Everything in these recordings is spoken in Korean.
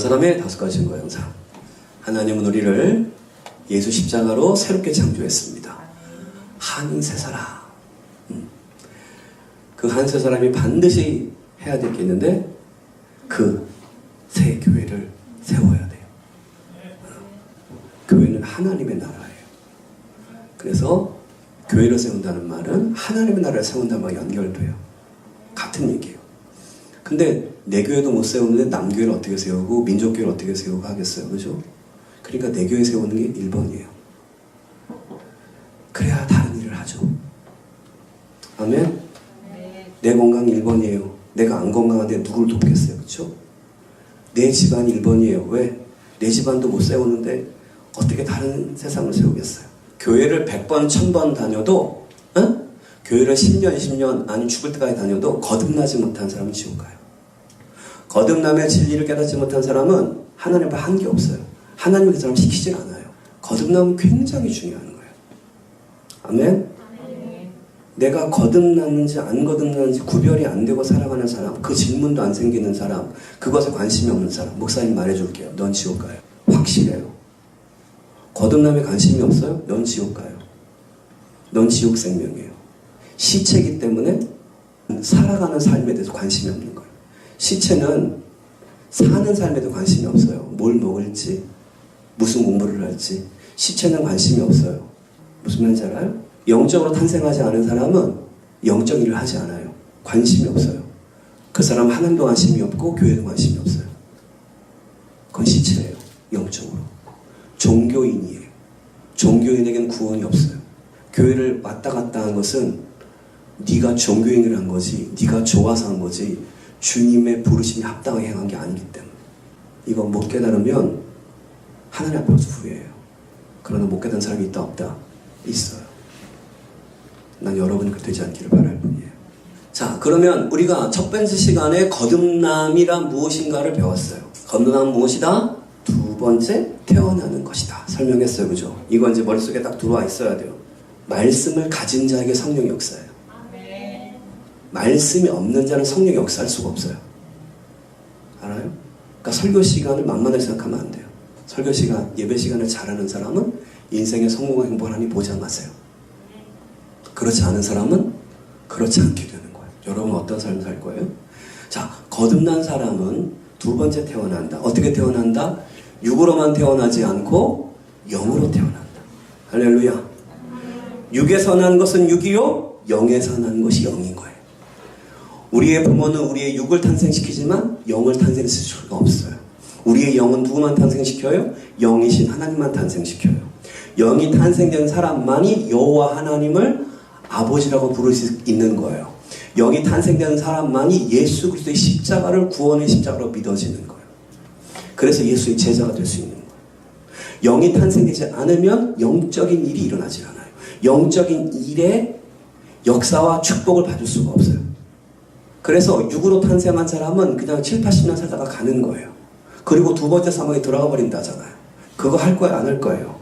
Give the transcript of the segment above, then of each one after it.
사람의 5가지 증거 영상. 하나님은 우리를 예수 십자가로 새롭게 창조했습니다. 한 세 사람. 그 한 세 사람이 반드시 해야 될 게 있는데 그 새 교회를 세워야 돼요. 교회는 하나님의 나라예요. 그래서 교회를 세운다는 말은 하나님의 나라를 세운다는 말과 연결돼요. 같은 얘기예요. 근데 내 교회도 못 세우는데 남 교회를 어떻게 세우고 민족 교회를 어떻게 세우고 하겠어요. 그죠? 그러니까 내 교회 세우는 게 1번이에요. 그래야 다른 일을 하죠. 아멘? 내 건강 1번이에요. 내가 안 건강한데 누굴 돕겠어요. 그렇죠? 내 집안 1번이에요. 왜? 내 집안도 못 세우는데 어떻게 다른 세상을 세우겠어요? 교회를 100번, 1000번 다녀도 교회를 10년, 20년 아니 죽을 때까지 다녀도 거듭나지 못한 사람은 지옥 가요. 거듭남의 진리를 깨닫지 못한 사람은 하나님 앞에 한 게 없어요. 하나님이 그 사람 시키질 않아요. 거듭남은 굉장히 중요한 거예요. 아멘? 내가 거듭났는지 안 거듭났는지 구별이 안 되고 살아가는 사람, 그 질문도 안 생기는 사람, 그것에 관심이 없는 사람, 목사님 말해줄게요. 넌 지옥 가요. 확실해요. 거듭남에 관심이 없어요? 넌 지옥 가요. 넌 지옥 생명이에요. 시체이기 때문에 살아가는 삶에 대해서 관심이 없는 거예요. 시체는 사는 삶에도 관심이 없어요. 뭘 먹을지, 무슨 공부를 할지. 시체는 관심이 없어요. 무슨 말인지 알아요? 영적으로 탄생하지 않은 사람은 영적 일을 하지 않아요. 관심이 없어요. 그 사람은 하나님도 관심이 없고 교회도 관심이 없어요. 그건 시체예요. 영적으로. 종교인이에요. 종교인에게는 구원이 없어요. 교회를 왔다 갔다 한 것은 네가 종교인을 한 거지, 네가 좋아서 한 거지, 주님의 부르심이 합당하게 행한 게 아니기 때문에. 이거 못 깨달으면 하나님 앞에서 후회해요. 그러나 못 깨달은 사람이 있다 없다? 있어요. 난 여러분이 그렇게 되지 않기를 바랄 뿐이에요. 자, 그러면 우리가 첫 번째 시간에 거듭남이란 무엇인가를 배웠어요. 거듭남은 무엇이다? 두 번째, 태어나는 것이다. 설명했어요. 그죠? 이건 이제 머릿속에 딱 들어와 있어야 돼요. 말씀을 가진 자에게 성령이 역사해요. 말씀이 없는 자는 성령이 역사할 수가 없어요. 알아요? 그러니까 설교 시간을 만만하게 생각하면 안 돼요. 설교 시간, 예배 시간을 잘하는 사람은 인생의 성공과 행복을 하나님 보장하세요. 그렇지 않은 사람은 그렇지 않게 되는 거예요. 여러분 어떤 삶을 살 거예요? 자, 거듭난 사람은 두 번째 태어난다. 어떻게 태어난다? 육으로만 태어나지 않고 영으로 태어난다. 할렐루야. 육에서 난 것은 육이요, 영에서 난 것이 영인 거예요. 우리의 부모는 우리의 육을 탄생시키지만 영을 탄생시킬 수가 없어요. 우리의 영은 누구만 탄생시켜요? 영이신 하나님만 탄생시켜요. 영이 탄생된 사람만이 여호와 하나님을 아버지라고 부를 수 있는 거예요. 영이 탄생된 사람만이 예수 그리스도의 십자가를 구원의 십자가로 믿어지는 거예요. 그래서 예수의 제자가 될 수 있는 거예요. 영이 탄생되지 않으면 영적인 일이 일어나질 않아요. 영적인 일의 역사와 축복을 받을 수가 없어요. 그래서 육으로 탄생한 사람은 그냥 7, 80년 살다가 가는 거예요. 그리고 두 번째 사망에 들어가 버린다잖아요. 그거 할 거예요? 안 할 거예요?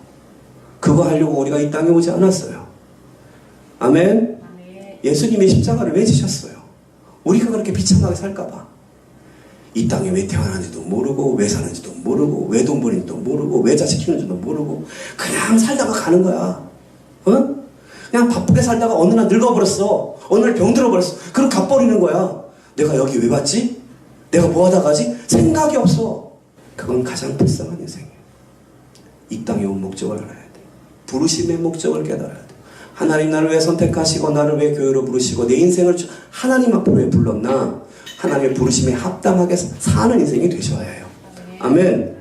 그거 하려고 우리가 이 땅에 오지 않았어요. 아멘? 예수님이 십자가를 왜 지셨어요? 우리가 그렇게 비참하게 살까봐. 이 땅에 왜 태어나는지도 모르고, 왜 사는지도 모르고, 왜 돈 버는지도 모르고, 왜 자식 키우는지도 모르고, 그냥 살다가 가는 거야. 어? 그냥 바쁘게 살다가 어느 날 늙어버렸어. 어느 날 병들어버렸어. 그럼 가버리는 거야. 내가 여기 왜 왔지? 내가 뭐 하다 가지? 생각이 없어. 그건 가장 불쌍한 인생이에요. 이 땅에 온 목적을 알아야 돼. 부르심의 목적을 깨달아야 돼. 하나님 나를 왜 선택하시고 나를 왜 교회로 부르시고 내 인생을 하나님 앞으로 왜 불렀나? 하나님의 부르심에 합당하게 사는 인생이 되셔야 해요. 아멘.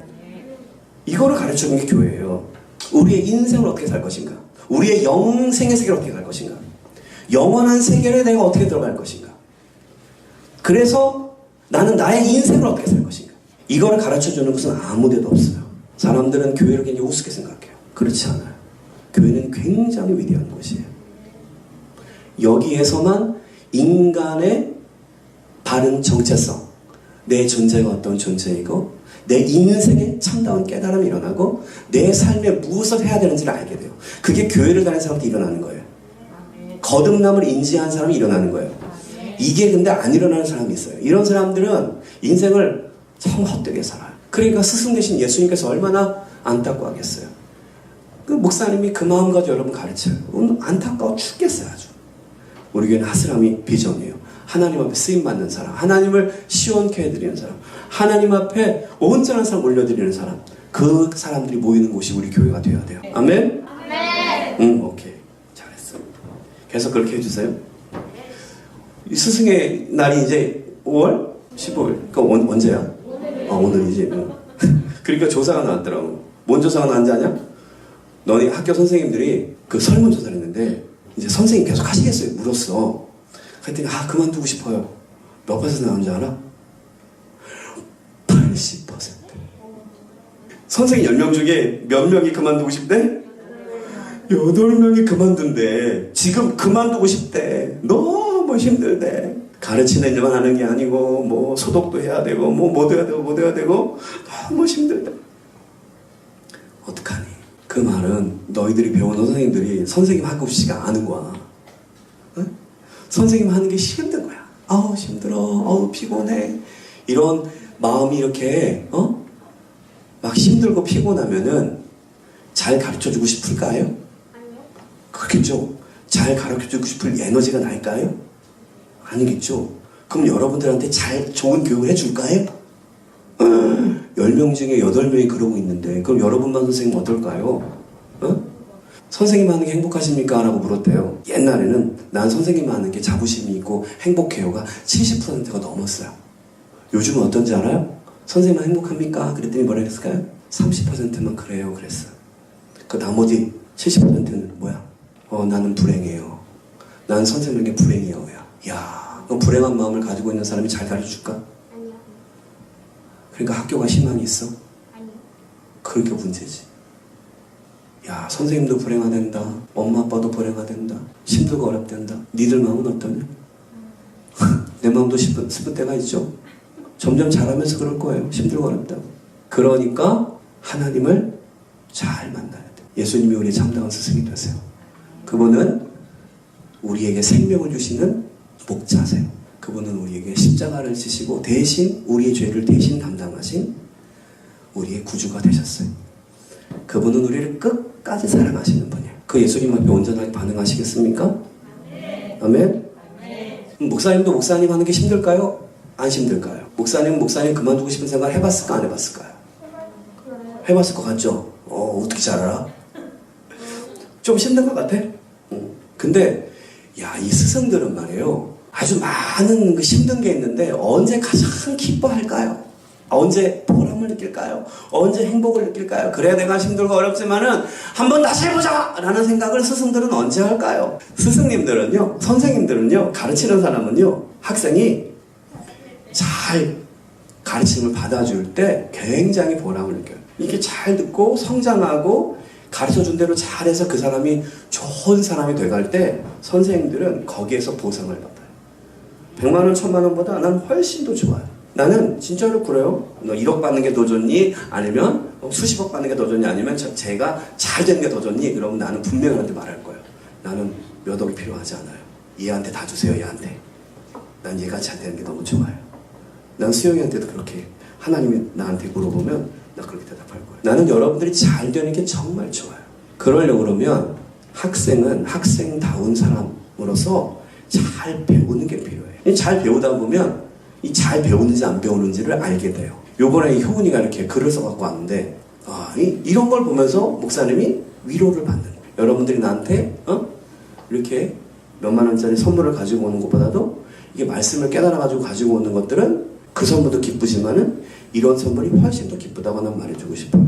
이거를 가르쳐주는 게 교회예요. 우리의 인생을 어떻게 살 것인가? 우리의 영생의 세계를 어떻게 갈 것인가? 영원한 세계를 내가 어떻게 들어갈 것인가? 그래서 나는 나의 인생을 어떻게 살 것인가? 이거를 가르쳐주는 것은 아무 데도 없어요. 사람들은 교회를 굉장히 우습게 생각해요. 그렇지 않아요. 교회는 굉장히 위대한 곳이에요. 여기에서만 인간의 바른 정체성, 내 존재가 어떤 존재이고 내 인생의 참다운 깨달음이 일어나고 내 삶에 무엇을 해야 되는지를 알게 돼요. 그게 교회를 다니는 사람한테 일어나는 거예요. 거듭남을 인지한 사람이 일어나는 거예요. 이게 근데 안 일어나는 사람이 있어요. 이런 사람들은 인생을 참 헛되게 살아요. 그러니까 스승 되신 예수님께서 얼마나 안타까워하겠어요. 그 목사님이 그 마음 가지고 여러분 가르쳐요. 안타까워 죽겠어요 아주. 우리 교회는 하스람이 비전이에요. 하나님 앞에 쓰임받는 사람, 하나님을 시원케 해드리는 사람, 하나님 앞에 온전한 사람 올려드리는 사람, 그 사람들이 모이는 곳이 우리 교회가 되어야 돼요. 아멘? 아멘. 오케이. 잘했어. 계속 그렇게 해주세요. 이 스승의 날이 이제 5월 15일. 그러니까 언제야? 오늘이지. 그러니까 조사가 나왔더라고. 뭔 조사가 나왔는지 아냐? 너네 학교 선생님들이 그 설문조사를 했는데 이제 선생님 계속 하시겠어요? 물었어. 그랬더니 그만두고 싶어요. 몇 퍼센트 나온지 알아? 80%. 선생님 10명 중에 몇 명이 그만두고 싶대? 8명이 그만둔대. 지금 그만두고 싶대. 너무 힘들대. 가르치는 일만 하는 게 아니고 뭐 소독도 해야 되고 뭐 해야 되고 너무 힘들대. 어떡하니? 그 말은 너희들이 배운 선생님들이 선생님 하고 싶지가 않은 거야. 응? 선생님 하는 게 힘든 거야. 아우 힘들어. 아우 피곤해. 이런 마음이 이렇게 막 힘들고 피곤하면은 잘 가르쳐주고 싶을까요? 아니요. 그렇겠죠. 잘 가르쳐주고 싶을 에너지가 날까요? 아니겠죠. 그럼 여러분들한테 좋은 교육을 해줄까요? 10명 중에 8명이 그러고 있는데 그럼 여러분만 선생님 어떨까요? 선생님 하는 게 행복하십니까? 라고 물었대요. 옛날에는 난 선생님 하는 게 자부심이 있고 행복해요가 70%가 넘었어요. 요즘은 어떤지 알아요? 선생님은 행복합니까? 그랬더니 뭐라 그랬을까요? 30%만 그래요 그랬어요. 그 나머지 70%는 뭐야? 나는 불행해요. 난 선생님에게 불행해요. 야, 그럼 불행한 마음을 가지고 있는 사람이 잘 가르쳐줄까? 아니요. 그러니까 학교가 희망이 있어? 아니요. 그렇게 문제지. 야, 선생님도 불행하댄다. 엄마 아빠도 불행하댄다. 힘들고 어렵댄다. 니들 마음은 어떠냐? 내 마음도 슬픈 때가 있죠. 점점 잘하면서 그럴 거예요. 힘들고 어렵다고. 그러니까 하나님을 잘 만나야 돼. 예수님이 우리의 참다운 스승이 되세요. 그분은 우리에게 생명을 주시는 목자세요. 그분은 우리에게 십자가를 지시고 대신 우리의 죄를 대신 담당하신 우리의 구주가 되셨어요. 그분은 우리를 끝까지 사랑하시는 분이에요. 그 예수님 앞에 온전하게 반응하시겠습니까? 아멘? 목사님도 목사님 하는 게 힘들까요? 안 힘들까요? 목사님 그만두고 싶은 생각 해봤을까 안 해봤을까요? 해봤을 것 같죠? 어떻게 잘 알아? 좀 힘든 것 같아? 근데 이 스승들은 말이에요. 아주 많은 그 힘든 게 있는데 언제 가장 기뻐할까요? 언제 보람을 느낄까요? 언제 행복을 느낄까요? 그래야 내가 힘들고 어렵지만은 한번 다시 해보자! 라는 생각을 스승들은 언제 할까요? 스승님들은요, 선생님들은요, 가르치는 사람은요, 학생이 잘 가르침을 받아줄 때 굉장히 보람을 느껴요. 이렇게 잘 듣고 성장하고 가르쳐준 대로 잘해서 그 사람이 좋은 사람이 돼갈 때 선생님들은 거기에서 보상을 받아요. 100만 원, 1000만 원보다 나는 훨씬 더 좋아요. 나는 진짜로 그래요. 너 1억 받는 게 더 좋니? 아니면 수십억 받는 게 더 좋니? 아니면 제가 잘 되는 게 더 좋니? 그러면 나는 분명히 한테 말할 거예요. 나는 몇 억이 필요하지 않아요. 얘한테 다 주세요. 얘한테. 난 얘가 잘 되는 게 너무 좋아요. 난 수영이한테도 그렇게 하나님이 나한테 물어보면 나 그렇게 대답할 거예요. 나는 여러분들이 잘 되는 게 정말 좋아요. 그러려고 그러면 학생은 학생다운 사람으로서 잘 배우는 게 필요해요. 잘 배우다 보면 이 잘 배우는지 안 배우는지를 알게 돼요. 요번에 효은이가 이렇게 글을 써갖고 왔는데 이런 걸 보면서 목사님이 위로를 받는 거예요. 여러분들이 나한테 이렇게 몇만 원짜리 선물을 가지고 오는 것보다도 이게 말씀을 깨달아가지고 가지고 오는 것들은 그 선물도 기쁘지만은 이런 선물이 훨씬 더 기쁘다고 난 말해주고 싶어요.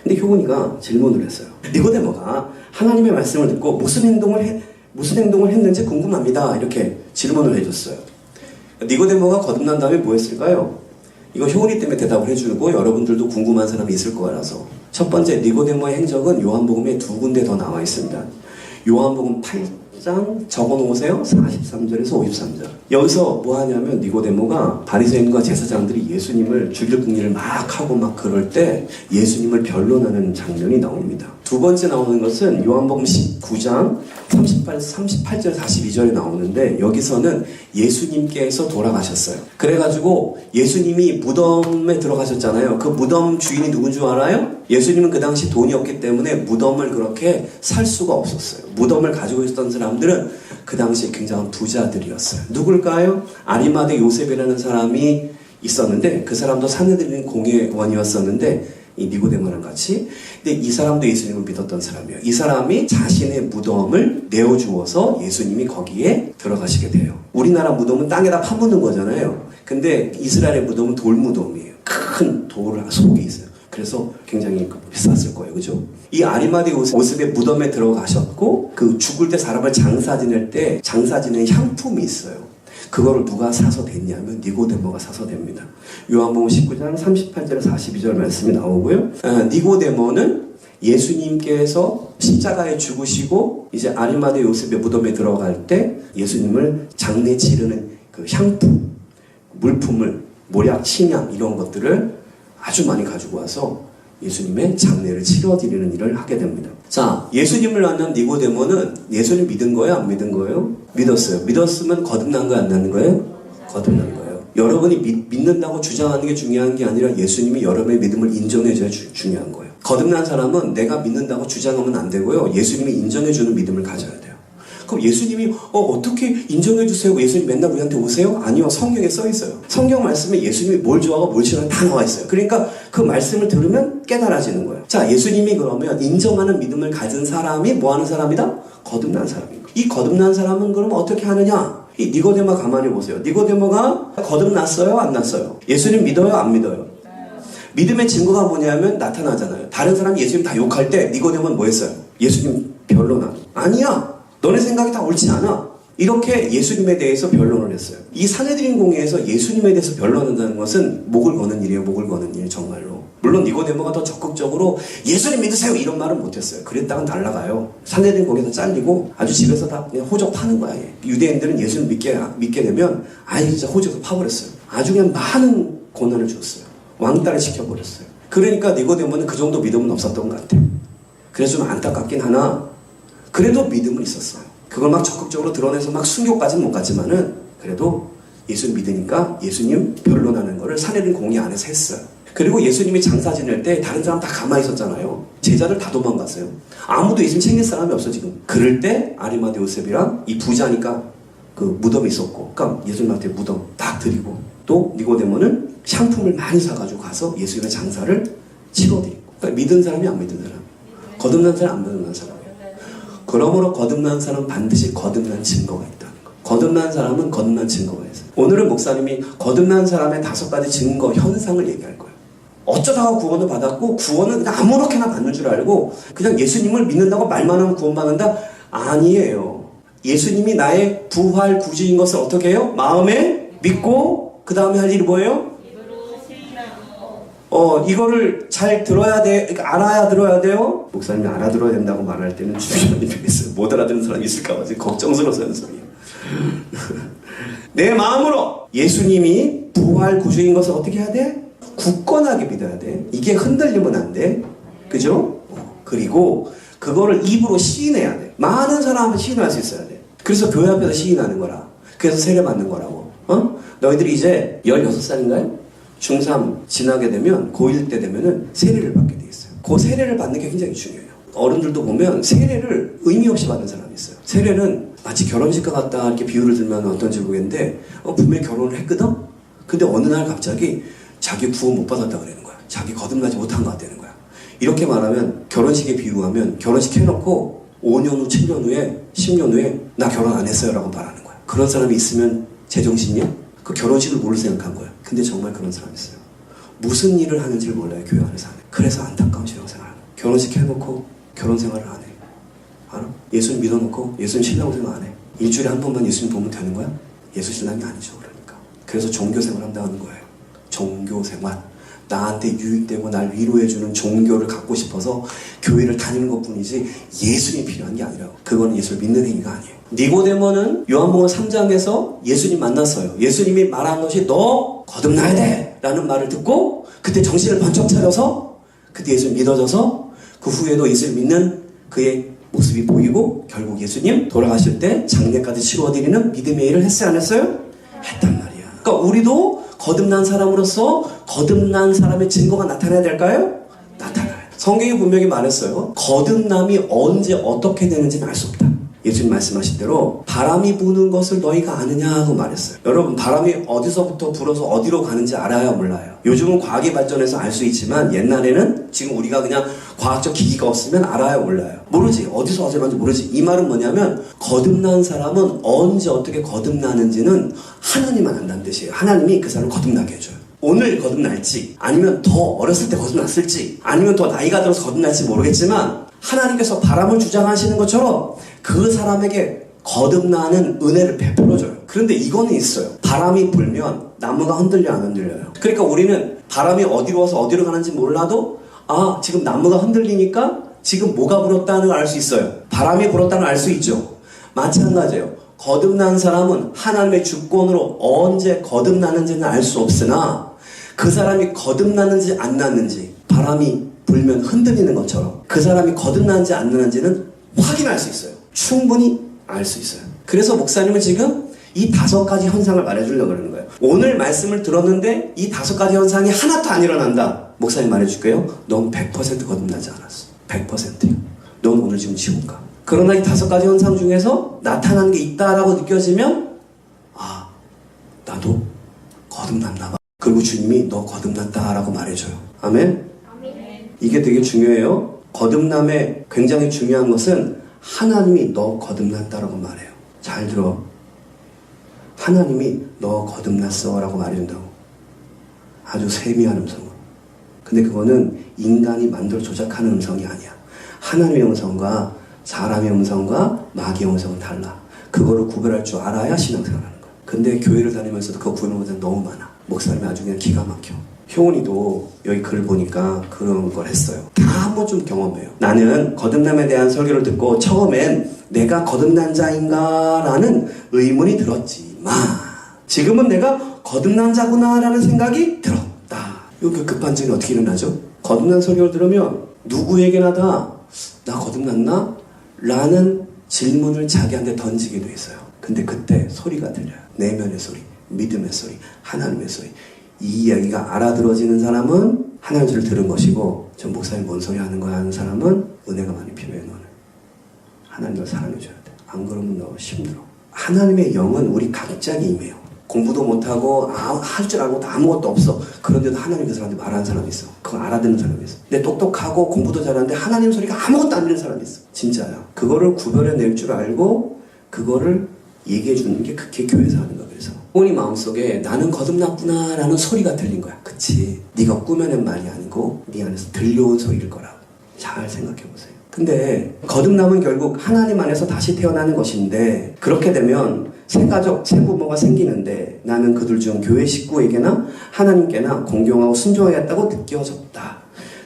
근데 효은이가 질문을 했어요. 니고데모가 하나님의 말씀을 듣고 무슨 행동을 했는지 궁금합니다. 이렇게 질문을 해줬어요. 니고데모가 거듭난 다음에 뭐 했을까요? 이거 효은이 때문에 대답을 해주고 여러분들도 궁금한 사람이 있을 거라서. 첫 번째, 니고데모의 행적은 요한복음에 2군데 더 나와 있습니다. 요한복음 8장 적어놓으세요. 43절에서 53절. 여기서 뭐 하냐면 니고데모가 바리새인과 제사장들이 예수님을 죽일 궁리를 막 하고 막 그럴 때 예수님을 변론하는 장면이 나옵니다. 두 번째 나오는 것은 요한복음 19장 38절 42절에 나오는데 여기서는 예수님께서 돌아가셨어요. 그래가지고 예수님이 무덤에 들어가셨잖아요. 그 무덤 주인이 누군 줄 알아요? 예수님은 그 당시 돈이 없기 때문에 무덤을 그렇게 살 수가 없었어요. 무덤을 가지고 있었던 사람들은 그 당시에 굉장한 부자들이었어요. 누굴까요? 아리마대 요셉이라는 사람이 있었는데 그 사람도 산헤드린 공회원이었었는데 이 니고데모랑 같이. 근데 이 사람도 예수님을 믿었던 사람이에요. 이 사람이 자신의 무덤을 내어주어서 예수님이 거기에 들어가시게 돼요. 우리나라 무덤은 땅에다 파묻는 거잖아요. 근데 이스라엘의 무덤은 돌무덤이에요. 큰 돌 속에 있어요. 그래서 굉장히 비쌌을 거예요. 그죠? 이 아리마대 요셉의 무덤에 들어가셨고 그 죽을 때 사람을 장사 지낼 때 장사 지내는 향품이 있어요. 그거를 누가 사서 됐냐면 니고데모가 사서 됩니다. 요한복음 19장 38절 42절 말씀이 나오고요. 니고데모는 예수님께서 십자가에 죽으시고 이제 아리마대 요셉의 무덤에 들어갈 때 예수님을 장례 치르는 그 향품, 물품을 모략, 침향 이런 것들을 아주 많이 가지고 와서 예수님의 장례를 치러드리는 일을 하게 됩니다. 자, 예수님을 만난 니고데모는 예수님 믿은 거예요? 안 믿은 거예요? 믿었어요. 믿었으면 거듭난 거예요? 안 나는 거예요? 거듭난 거예요. 여러분이 믿는다고 주장하는 게 중요한 게 아니라 예수님이 여러분의 믿음을 인정해줘야 중요한 거예요. 거듭난 사람은 내가 믿는다고 주장하면 안 되고요. 예수님이 인정해주는 믿음을 가져야 돼요. 그럼 예수님이 어떻게 인정해주세요? 예수님 맨날 우리한테 오세요? 아니요. 성경에 써 있어요. 성경 말씀에 예수님이 뭘 좋아하고 뭘 싫어하고 다 나와 있어요. 그러니까 그 말씀을 들으면 깨달아지는 거예요. 자, 예수님이 그러면 인정하는 믿음을 가진 사람이 뭐 하는 사람이다? 거듭난 사람인 거예요. 이 거듭난 사람은 그럼 어떻게 하느냐? 이 니고데모 가만히 보세요. 니고데모가 거듭났어요? 안 났어요? 예수님 믿어요? 안 믿어요? 믿음의 증거가 뭐냐면 나타나잖아요. 다른 사람이 예수님 다 욕할 때 니고데모는 뭐 했어요? 예수님 변론하고 아니야. 너네 생각이 다 옳지 않아. 이렇게 예수님에 대해서 변론을 했어요. 이 산헤드린 공회에서 예수님에 대해서 변론한다는 것은 목을 거는 일이에요. 목을 거는 일 정말로. 물론 니고데모가 더 적극적으로 예수님 믿으세요 이런 말은 못했어요. 그랬다간 날라가요. 산헤드린 공회에서 잘리고 아주 집에서 다 그냥 호적 파는 거야. 유대인들은 예수님 믿게 되면 아예 진짜 호적을 파버렸어요. 아주 그냥 많은 고난을 줬어요. 왕따를 시켜버렸어요. 그러니까 니고데모는 그 정도 믿음은 없었던 것 같아요. 그래서 좀 안타깝긴 하나 그래도 믿음은 있었어요. 그걸 막 적극적으로 드러내서 막 순교까지는 못 갔지만은 그래도 예수 믿으니까 예수님 변론하는 거를 산헤드린 공회 안에서 했어요. 그리고 예수님이 장사 지낼 때 다른 사람 다 가만히 있었잖아요. 제자들 다 도망갔어요. 아무도 예수님 챙길 사람이 없어 지금. 그럴 때 아리마대 요셉이랑 이 부자니까 그 무덤이 있었고 그러니까 예수님한테 무덤 딱 드리고 또 니고데모는 향품을 많이 사가지고 가서 예수님의 장사를 치러드리고 그러니까 믿은 사람이 안 믿은 사람 거듭난 사람 안 거듭난 사람 그러므로 거듭난 사람은 반드시 거듭난 증거가 있다는 거. 거듭난 사람은 거듭난 증거가 있어요. 오늘은 목사님이 거듭난 사람의 5가지 증거, 현상을 얘기할 거예요. 어쩌다가 구원을 받았고 구원은 그냥 아무렇게나 받는 줄 알고 그냥 예수님을 믿는다고 말만 하면 구원받는다? 아니에요. 예수님이 나의 부활 구주인 것을 어떻게 해요? 마음에 믿고 그 다음에 할 일이 뭐예요? 이거를 잘 들어야 돼, 그러니까 알아야 들어야 돼요? 목사님이 알아들어야 된다고 말할 때는 주변이 있어요. 못 알아듣는 사람이 있을까봐 지금 걱정스러워서 하는 소리예요. 내 마음으로 예수님이 부활 구주인 것을 어떻게 해야 돼? 굳건하게 믿어야 돼. 이게 흔들리면 안 돼. 그죠? 그리고 그거를 입으로 시인해야 돼. 많은 사람은 시인할 수 있어야 돼. 그래서 교회 앞에서 시인하는 거라. 그래서 세례 받는 거라고. 너희들이 이제 16살인가요? 중3 지나게 되면 고1 때 되면은 세례를 받게 돼 있어요. 그 세례를 받는 게 굉장히 중요해요. 어른들도 보면 세례를 의미 없이 받는 사람이 있어요. 세례는 마치 결혼식과 같다 이렇게 비유를 들면 어떤지 모르겠는데 분명히 결혼을 했거든? 근데 어느 날 갑자기 자기 구원 못 받았다 그러는 거야. 자기 거듭나지 못한 것 같다는 거야. 이렇게 말하면 결혼식에 비유하면 결혼식 해놓고 5년 후, 7년 후에, 10년 후에 나 결혼 안 했어요 라고 말하는 거야. 그런 사람이 있으면 제정신이야? 그 결혼식을 뭘 생각한 거야. 근데 정말 그런 사람이 있어요. 무슨 일을 하는지를 몰라요. 교회 안에서 안 해. 그래서 안타까운 신앙생활을 하는 거야. 결혼식 해놓고 결혼생활을 안 해. 알아? 예수님 믿어놓고 예수님 신랑생활 안 해. 일주일에 한 번만 예수님 보면 되는 거야? 예수 신랑이 아니죠. 그러니까. 그래서 종교생활 한다는 거예요. 종교생활. 나한테 유익되고 날 위로해주는 종교를 갖고 싶어서 교회를 다니는 것뿐이지 예수님이 필요한 게 아니라고. 그건 예수를 믿는 행위가 아니에요. 니고데모는 요한복음 3장에서 예수님 만났어요. 예수님이 말한 것이 너 거듭나야 돼 라는 말을 듣고 그때 정신을 번쩍 차려서 그때 예수님 믿어져서 그 후에도 예수를 믿는 그의 모습이 보이고 결국 예수님 돌아가실 때 장례까지 치루어드리는 믿음의 일을 했어요, 안 했어요? 했단 말이야. 그러니까 우리도 거듭난 사람으로서 거듭난 사람의 증거가 나타나야 될까요? 나타나요. 성경이 분명히 말했어요. 거듭남이 언제 어떻게 되는지는 알 수 없다. 예수님 말씀하신 대로 바람이 부는 것을 너희가 아느냐고 말했어요. 여러분, 바람이 어디서부터 불어서 어디로 가는지 알아요, 몰라요? 요즘은 과학이 발전해서 알 수 있지만 옛날에는 지금 우리가 그냥 과학적 기기가 없으면 알아요, 몰라요? 모르지. 어디서 가는지 모르지. 이 말은 뭐냐면 거듭난 사람은 언제 어떻게 거듭나는지는 하나님만 안다는 뜻이에요. 하나님이 그 사람을 거듭나게 해줘요. 오늘 거듭날지, 아니면 더 어렸을 때 거듭났을지, 아니면 더 나이가 들어서 거듭날지 모르겠지만 하나님께서 바람을 주장하시는 것처럼 그 사람에게 거듭나는 은혜를 베풀어줘요. 그런데 이거는 있어요. 바람이 불면 나무가 흔들려 안 흔들려요? 그러니까 우리는 바람이 어디로 와서 어디로 가는지 몰라도 지금 나무가 흔들리니까 지금 뭐가 불었다는 걸 알 수 있어요. 바람이 불었다는 걸 알 수 있죠. 마찬가지예요. 거듭난 사람은 하나님의 주권으로 언제 거듭나는지는 알 수 없으나 그 사람이 거듭나는지 안 났는지 바람이 불면 흔들리는 것처럼 그 사람이 거듭나는지 안 나는지는 확인할 수 있어요. 충분히 알 수 있어요. 그래서 목사님은 지금 이 5가지 현상을 말해주려고 그러는 거예요. 오늘 말씀을 들었는데 이 5가지 현상이 하나도 안 일어난다. 목사님 말해줄게요. 넌 100% 거듭나지 않았어. 100%요. 넌 오늘 지금 지옥 가. 그러나 이 5가지 현상 중에서 나타나는 게 있다라고 느껴지면 나도 거듭났나 봐. 그리고 주님이 너 거듭났다라고 말해줘요. 아멘? 이게 되게 중요해요. 거듭남에 굉장히 중요한 것은 하나님이 너 거듭났다라고 말해요. 잘 들어. 하나님이 너 거듭났어 라고 말해준다고. 아주 세미한 음성으로. 근데 그거는 인간이 만들어 조작하는 음성이 아니야. 하나님의 음성과 사람의 음성과 마귀의 음성은 달라. 그거를 구별할 줄 알아야 신앙생활하는 거야. 근데 교회를 다니면서도 그거 구별 못하는 너무 많아. 목사님이 아주 그냥 기가 막혀. 효은이도 여기 글 보니까 그런 걸 했어요. 다 한 번쯤 경험해요. 나는 거듭남에 대한 설교를 듣고 처음엔 내가 거듭난 자인가 라는 의문이 들었지만 지금은 내가 거듭난 자구나 라는 생각이 들었다. 그 급반전이 어떻게 일어나죠? 거듭난 설교를 들으면 누구에게나 다 나 거듭났나? 라는 질문을 자기한테 던지게 돼 있어요. 근데 그때 소리가 들려요. 내면의 소리, 믿음의 소리, 하나님의 소리. 이 이야기가 알아들어지는 사람은 하나님의 소리를 들은 것이고 저 목사님 뭔 소리 하는 거야 하는 사람은 은혜가 많이 필요해. 너는 하나님을 사랑해줘야 돼. 안 그러면 너 힘들어. 하나님의 영은 우리 갑자기 임해요. 공부도 못하고 할 줄 알고 아무것도 없어. 그런데도 하나님 그 사람한테 말하는 사람이 있어. 그걸 알아듣는 사람이 있어. 근데 똑똑하고 공부도 잘하는데 하나님 소리가 아무것도 안 들리는 사람이 있어. 진짜야. 그거를 구별해낼 줄 알고 그거를 얘기해 주는 게 그게 교회에서 하는 거야. 그래서 본인 마음속에 나는 거듭났구나 라는 소리가 들린 거야. 그치? 네가 꾸며낸 말이 아니고 네 안에서 들려온 소리일 거라고. 잘 생각해 보세요. 근데 거듭남은 결국 하나님 안에서 다시 태어나는 것인데 그렇게 되면 새 가족, 새 부모가 생기는데 나는 그들 중 교회 식구에게나 하나님께나 공경하고 순종하겠다고 느껴졌다.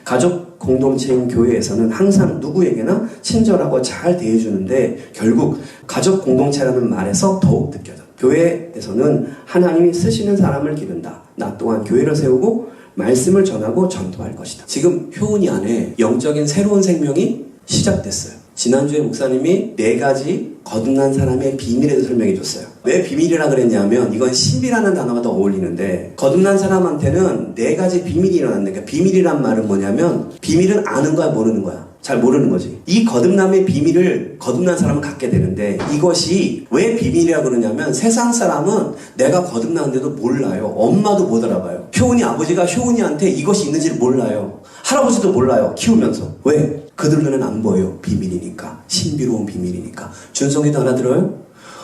가족 공동체인 교회에서는 항상 누구에게나 친절하고 잘 대해주는데 결국 가족 공동체라는 말에서 더욱 느껴져. 교회에서는 하나님이 쓰시는 사람을 기른다. 나 또한 교회를 세우고 말씀을 전하고 전도할 것이다. 지금 효은이 안에 영적인 새로운 생명이 시작됐어요. 지난주에 목사님이 4가지 거듭난 사람의 비밀에 대해서 설명해 줬어요. 왜 비밀이라 그랬냐면 이건 신비라는 단어가 더 어울리는데 거듭난 사람한테는 4가지 비밀이 일어난다. 그러니까 비밀이란 말은 뭐냐면 비밀은 아는 거야 모르는 거야. 잘 모르는 거지. 이 거듭남의 비밀을 거듭난 사람은 갖게 되는데 이것이 왜 비밀이라 그러냐면 세상 사람은 내가 거듭났는데도 몰라요. 엄마도 못 알아봐요. 효은이 아버지가 효은이한테 이것이 있는지를 몰라요. 할아버지도 몰라요. 키우면서. 왜? 그들 눈에는 안 보여요. 비밀이니까. 신비로운 비밀이니까. 준성이도 알아들어요?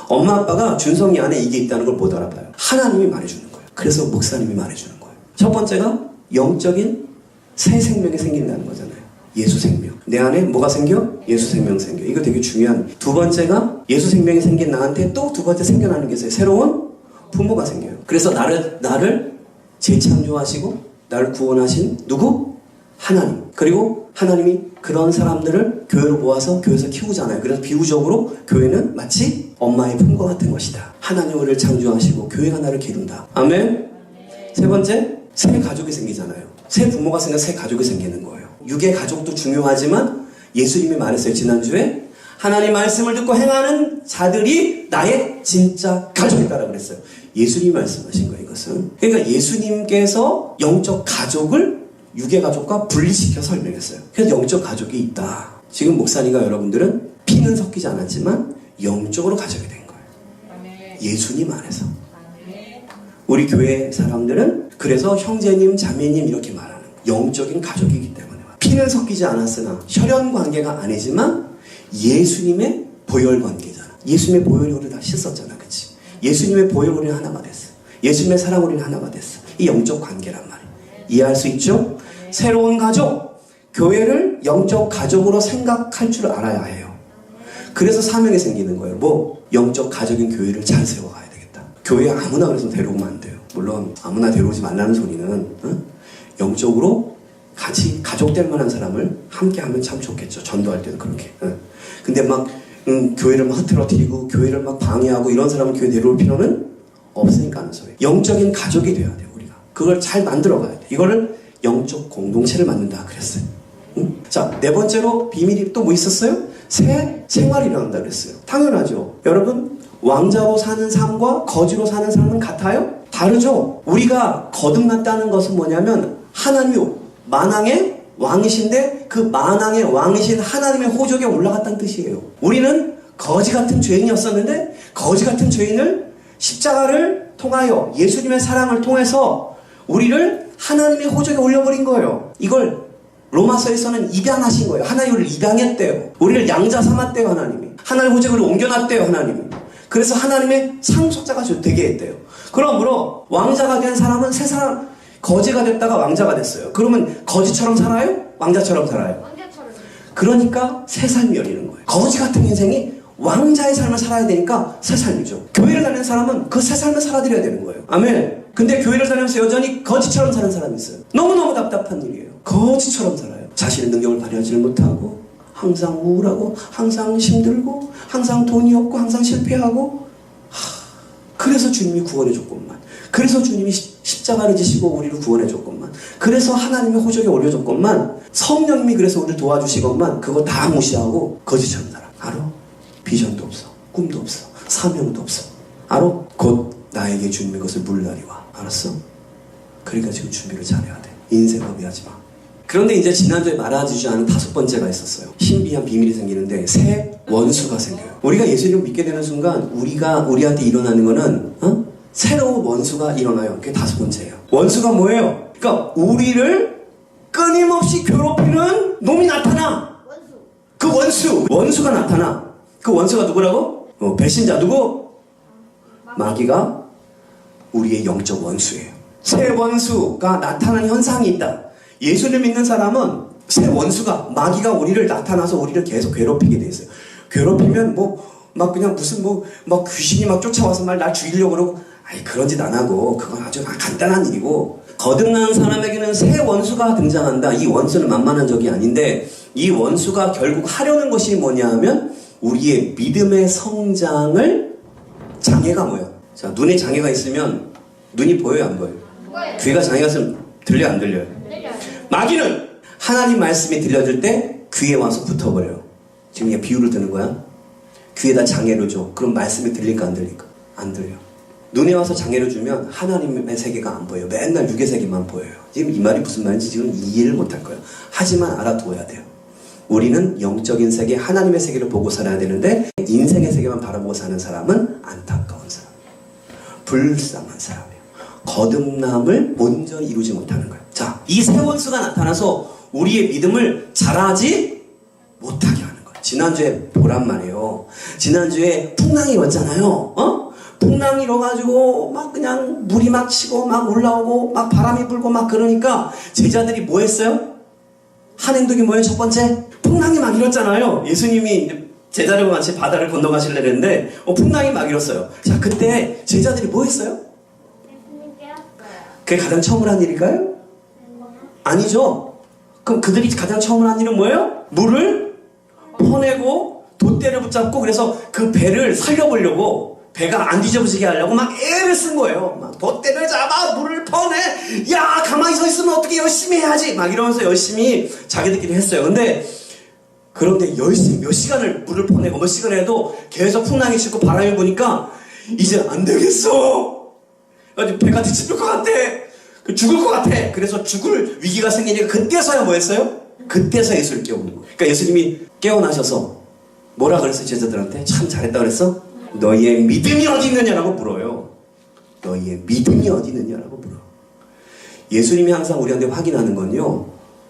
엄마 아빠가 준성이 안에 이게 있다는 걸 못 알아봐요. 하나님이 말해주는 거예요. 그래서 목사님이 말해주는 거예요. 첫 번째가 영적인 새 생명이 생긴다는 거잖아요. 예수 생명. 내 안에 뭐가 생겨? 예수 생명 생겨. 이거 되게 중요한. 두 번째가 예수 생명이 생긴 나한테 또 두 번째 생겨나는 게 있어요. 새로운 부모가 생겨요. 그래서 나를 재창조하시고 나를 구원하신 누구? 하나님. 그리고 하나님이 그런 사람들을 교회로 모아서 교회에서 키우잖아요. 그래서 비유적으로 교회는 마치 엄마의 품과 같은 것이다. 하나님이 우리를 창조하시고 교회가 나를 기른다. 아멘. 세 번째, 새 가족이 생기잖아요. 새 부모가 생겨 새 가족이 생기는 거예요. 육의 가족도 중요하지만 예수님이 말했어요. 지난주에 하나님 말씀을 듣고 행하는 자들이 나의 진짜 가족이다라고 그랬어요. 예수님이 말씀하신 거예요. 이것은. 그러니까 예수님께서 영적 가족을 육의 가족과 분리시켜 설명했어요. 그래서 영적 가족이 있다. 지금 목사님과 여러분들은 피는 섞이지 않았지만 영적으로 가족이 된 거예요. 예수님 안에서. 우리 교회 사람들은 그래서 형제님, 자매님 이렇게 말하는 거예요. 영적인 가족이기 때문에. 피는 섞이지 않았으나 혈연 관계가 아니지만 예수님의 보혈 관계잖아. 예수님의 보혈이 우리를 다 씻었잖아. 그치? 예수님의 보혈 우리는 하나가 됐어. 예수님의 사랑 우리는 하나가 됐어. 이 영적 관계란 말이에요. 이해할 수 있죠? 새로운 가족, 교회를 영적 가족으로 생각할 줄 알아야 해요. 그래서 사명이 생기는 거예요. 뭐? 영적 가족인 교회를 잘 세워가야 되겠다. 교회 아무나 그래서 데려오면 안 돼요. 물론 아무나 데려오지 말라는 소리는 영적으로 같이 가족 될 만한 사람을 함께 하면 참 좋겠죠. 전도할 때도 그렇게. 근데 막 교회를 막 흐트러뜨리고 교회를 막 방해하고 이런 사람을 교회 데려올 필요는 없으니까 하는 소리예요. 영적인 가족이 돼야 돼요. 우리가. 그걸 잘 만들어가야 돼. 이거를 영적 공동체를 만든다 그랬어요. 자, 네 번째로 비밀이 또 뭐 있었어요? 새 생활이 일어난다 그랬어요. 당연하죠. 여러분, 왕자로 사는 삶과 거지로 사는 삶은 같아요? 다르죠. 우리가 거듭났다는 것은 뭐냐면 하나님이 만왕의 왕이신데 그 만왕의 왕이신 하나님의 호적에 올라갔다는 뜻이에요. 우리는 거지 같은 죄인이었었는데 거지 같은 죄인을 십자가를 통하여 예수님의 사랑을 통해서 우리를 하나님의 호적에 올려버린 거예요. 이걸 로마서에서는 입양하신 거예요. 하나님 우리를 입양했대요. 우리를 양자 삼았대요. 하나님이. 하나님의 호적으로 옮겨놨대요. 하나님이. 그래서 하나님의 상속자가 되게 했대요. 그러므로 왕자가 된 사람은 새 사람 거지가 됐다가 왕자가 됐어요. 그러면 거지처럼 살아요? 왕자처럼 살아요? 왕자처럼. 그러니까 새 삶이 열리는 거예요. 거지 같은 인생이 왕자의 삶을 살아야 되니까 새 삶이죠. 교회를 다니는 사람은 그 새 삶을 살아드려야 되는 거예요. 아멘. 근데 교회를 다니면서 여전히 거지처럼 사는 사람이 있어요. 너무너무 답답한 일이에요. 거지처럼 살아요. 자신의 능력을 발휘하지를 못하고 항상 우울하고 항상 힘들고 항상 돈이 없고 항상 실패하고 그래서 주님이 구원해 줬건만. 그래서 주님이 십자가를 지시고 우리를 구원해 줬건만. 그래서 하나님의 호적에 올려줬건만. 성령님이 그래서 우리를 도와주시건만. 그거 다 무시하고 거지처럼 살아. 알아? 비전도 없어. 꿈도 없어. 사명도 없어. 알아? 곧 나에게 주님의 것을 물 날이 와. 알았어? 그러니까 지금 준비를 잘해야 돼. 인생 허비하지 마. 그런데 이제 지난주에 말해주지 않은 다섯 번째가 있었어요. 신비한 비밀이 생기는데 새 원수가 생겨요. 우리가 예수님을 믿게 되는 순간 우리한테 일어나는 거는 새로운 원수가 일어나요. 그게 다섯 번째예요. 원수가 뭐예요? 그러니까 우리를 끊임없이 괴롭히는 놈이 나타나. 그 원수가 나타나. 그 원수가 누구라고? 배신자 누구? 마귀가 우리의 영적 원수예요. 새 원수가 나타나는 현상이 있다. 예수를 믿는 사람은 새 원수가 마귀가 우리를 나타나서 우리를 계속 괴롭히게 돼 있어요. 괴롭히면 막 그냥 무슨 막 귀신이 막 쫓아와서 날 죽이려고 그러고 아니 그런 짓 안 하고 그건 아주 간단한 일이고 거듭난 사람에게는 새 원수가 등장한다. 이 원수는 만만한 적이 아닌데 이 원수가 결국 하려는 것이 뭐냐 하면 우리의 믿음의 성장을 장애가 뭐야? 자, 눈에 장애가 있으면 눈이 보여요 안 보여요? 귀가 장애가 있으면 들려 안 들려요? 마귀는 하나님 말씀이 들려줄 때 귀에 와서 붙어버려요. 지금 이게 비유를 드는 거야. 귀에다 장애를 줘. 그럼 말씀이 들릴까 안 들릴까? 안 들려. 눈에 와서 장애를 주면 하나님의 세계가 안 보여요. 맨날 육의 세계만 보여요. 지금 이 말이 무슨 말인지 지금 이해를 못할 거예요. 하지만 알아두어야 돼요. 우리는 영적인 세계, 하나님의 세계를 보고 살아야 되는데 인생의 세계만 바라보고 사는 사람은 안타까운 사람이에요. 불쌍한 사람이에요. 거듭남을 온전히 이루지 못하는 거예요. 자, 이 새 원수가 나타나서 우리의 믿음을 자라지 못하게 하는 거예요. 지난주에 보란 말이에요. 지난주에 풍랑이 왔잖아요. 풍랑이 일어가지고 막 그냥 물이 막 치고 막 올라오고 막 바람이 불고 막 그러니까 제자들이 뭐 했어요? 한 행동이 뭐예요? 첫 번째? 풍랑이 막 일었잖아요. 예수님이 제자들과 같이 바다를 건너가시려 했는데 풍랑이 막 일었어요. 자, 그때 제자들이 뭐 했어요? 그게 가장 처음으로 한 일일까요? 아니죠. 그럼 그들이 가장 처음으로 한 일은 뭐예요? 물을 퍼내고 돛대를 붙잡고 그래서 그 배를 살려보려고 배가 안 뒤집어지게 하려고 막 애를 쓴 거예요. 막 돛대를 잡아 물을 퍼내. 야, 가만히 서 있으면 어떻게, 열심히 해야지. 막 이러면서 열심히 자기들끼리 했어요. 그런데 열심히 몇 시간을 물을 퍼내고 몇 시간 해도 계속 풍랑이 치고 바람이 부니까 이제 안 되겠어. 배가 뒤집힐 것 같아. 죽을 것 같아. 그래서 죽을 위기가 생기니까 그때서야 뭐 했어요? 그때서 예수를 깨우는 거예요. 그러니까 예수님이 깨어나셔서 뭐라 그랬어요? 제자들한테 참 잘했다 그랬어? 너희의 믿음이 어디 있느냐라고 물어요. 너희의 믿음이 어디 있느냐라고 물어. 예수님이 항상 우리한테 확인하는 건요,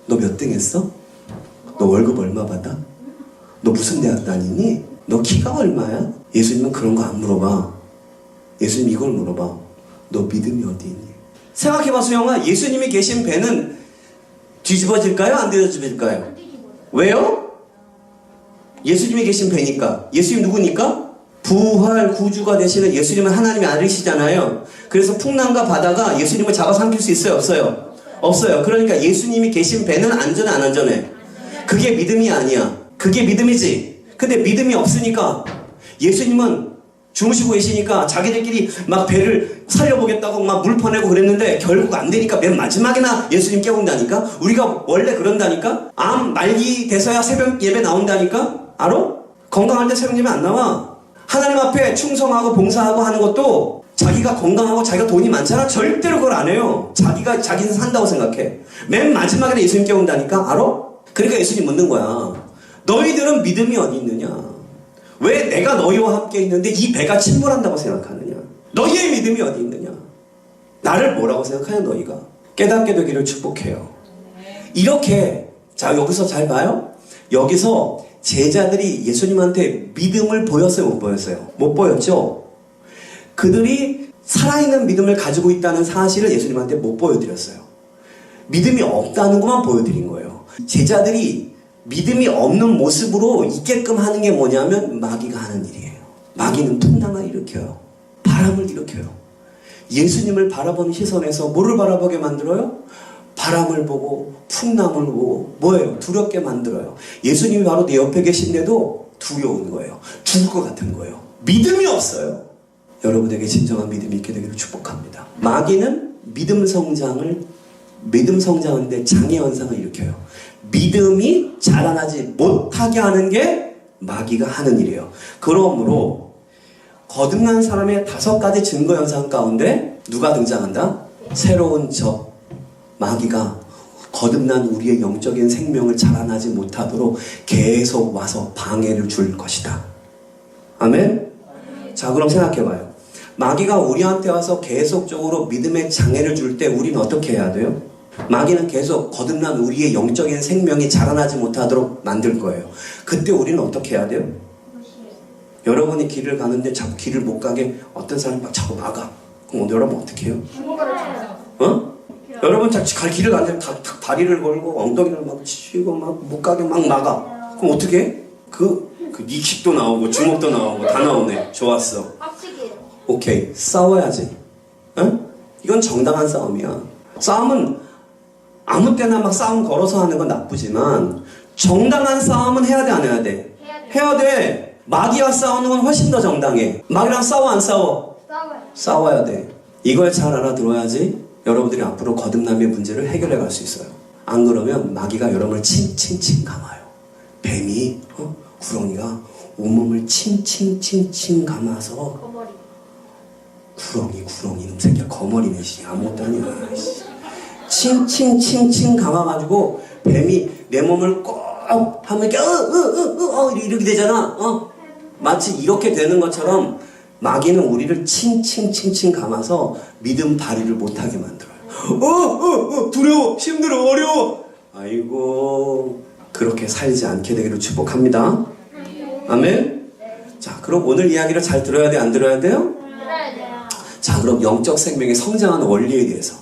너 몇 등 했어? 너 월급 얼마 받아? 너 무슨 대학 다니니? 너 키가 얼마야? 예수님은 그런 거 안 물어봐. 예수님 이걸 물어봐. 너 믿음이 어디 있니? 생각해봐, 수영아. 예수님이 계신 배는 뒤집어질까요? 안 뒤집어질까요? 왜요? 예수님이 계신 배니까. 예수님 누구니까? 부활 구주가 되시는 예수님은 하나님의 아들이시잖아요. 그래서 풍랑과 바다가 예수님을 잡아삼킬 수 있어요? 없어요? 없어요. 그러니까 예수님이 계신 배는 안전해 안 안전해? 그게 믿음이 아니야. 그게 믿음이지. 근데 믿음이 없으니까 예수님은 주무시고 계시니까 자기들끼리 막 배를 살려보겠다고 막 물 퍼내고 그랬는데 결국 안 되니까 맨 마지막에나 예수님 깨운다니까. 우리가 원래 그런다니까. 암 말기 돼서야 새벽 예배 나온다니까. 알아? 건강할 때 새벽 예배 안 나와. 하나님 앞에 충성하고 봉사하고 하는 것도 자기가 건강하고 자기가 돈이 많잖아. 절대로 그걸 안 해요. 자기는 산다고 생각해. 맨 마지막에 예수님 깨운다니까. 알아? 그러니까 예수님 묻는 거야. 너희들은 믿음이 어디 있느냐? 왜 내가 너희와 함께 있는데 이 배가 침몰한다고 생각하느냐? 너희의 믿음이 어디 있느냐? 나를 뭐라고 생각하냐 너희가? 깨닫게 되기를 축복해요. 이렇게, 자, 여기서 잘 봐요. 여기서 제자들이 예수님한테 믿음을 보였어요, 못 보였어요? 못 보였죠? 그들이 살아있는 믿음을 가지고 있다는 사실을 예수님한테 못 보여드렸어요. 믿음이 없다는 것만 보여드린 거예요. 제자들이 믿음이 없는 모습으로 있게끔 하는 게 뭐냐면 마귀가 하는 일이에요. 마귀는 풍랑을 일으켜요. 바람을 일으켜요. 예수님을 바라보는 시선에서 뭐를 바라보게 만들어요? 바람을 보고 풍랑을 보고 뭐예요? 두렵게 만들어요. 예수님이 바로 내 옆에 계신데도 두려운 거예요. 죽을 것 같은 거예요. 믿음이 없어요. 여러분에게 진정한 믿음이 있게 되기를 축복합니다. 마귀는 믿음 성장하는데 장애 현상을 일으켜요. 믿음이 자라나지 못하게 하는 게 마귀가 하는 일이에요. 그러므로 거듭난 사람의 5가지 증거 현상 가운데 누가 등장한다? 새로운 적, 마귀가 거듭난 우리의 영적인 생명을 자라나지 못하도록 계속 와서 방해를 줄 것이다. 아멘? 자, 그럼 생각해봐요. 마귀가 우리한테 와서 계속적으로 믿음의 장애를 줄 때 우리는 어떻게 해야 돼요? 마귀는 계속 거듭난 우리의 영적인 생명이 자라나지 못하도록 만들 거예요. 그때 우리는 어떻게 해야 돼요? 여러분이 길을 가는데 자꾸 길을 못 가게 어떤 사람이 막 자꾸 막아. 그럼 여러분 어떻게 해요? 여러분 길을 가는데 다리를 걸고 엉덩이를 막 치고 막 못 가게 막 막아. 그럼 어떻게 해? 네 킥도 나오고 주먹도 나오고 다 나오네. 좋았어. 오케이. 싸워야지. 응? 이건 정당한 싸움이야. 싸움은 아무 때나 막 싸움 걸어서 하는 건 나쁘지만 정당한 싸움은 해야 돼, 안 해야 돼? 해야 돼. 마귀와 싸우는 건 훨씬 더 정당해. 마귀랑 싸워, 안 싸워? 싸워야 돼. 이걸 잘 알아들어야지 여러분들이 앞으로 거듭남의 문제를 해결해 갈 수 있어요. 안 그러면 마귀가 여러분을 칭칭칭 감아요. 뱀이 구렁이가 온몸을 칭칭칭칭 감아서 구렁이 놈 새끼야. 거머리네. 아무것도 아니야. 칭칭칭칭 감아가지고 뱀이 내 몸을 꼭 하면 이렇게 되잖아. 마치 이렇게 되는 것처럼 마귀는 우리를 칭칭칭칭 감아서 믿음 발휘를 못하게 만들어요. 두려워, 힘들어, 어려워. 아이고, 그렇게 살지 않게 되기를 축복합니다. 아멘. 자, 그럼 오늘 이야기를 잘 들어야 돼, 안 들어야 돼요? 자, 그럼 영적 생명의 성장하는 원리에 대해서.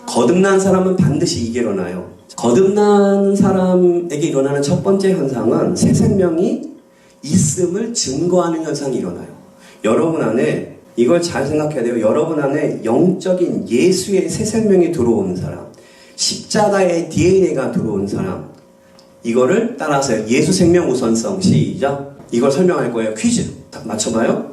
거듭난 사람은 반드시 이게 일어나요. 거듭난 사람에게 일어나는 첫 번째 현상은 새 생명이 있음을 증거하는 현상이 일어나요. 여러분 안에 이걸 잘 생각해야 돼요. 여러분 안에 영적인 예수의 새 생명이 들어오는 사람, 십자가의 DNA가 들어온 사람, 이거를 따라서요. 예수 생명 우선성. 시작. 이걸 설명할 거예요. 퀴즈. 맞춰봐요.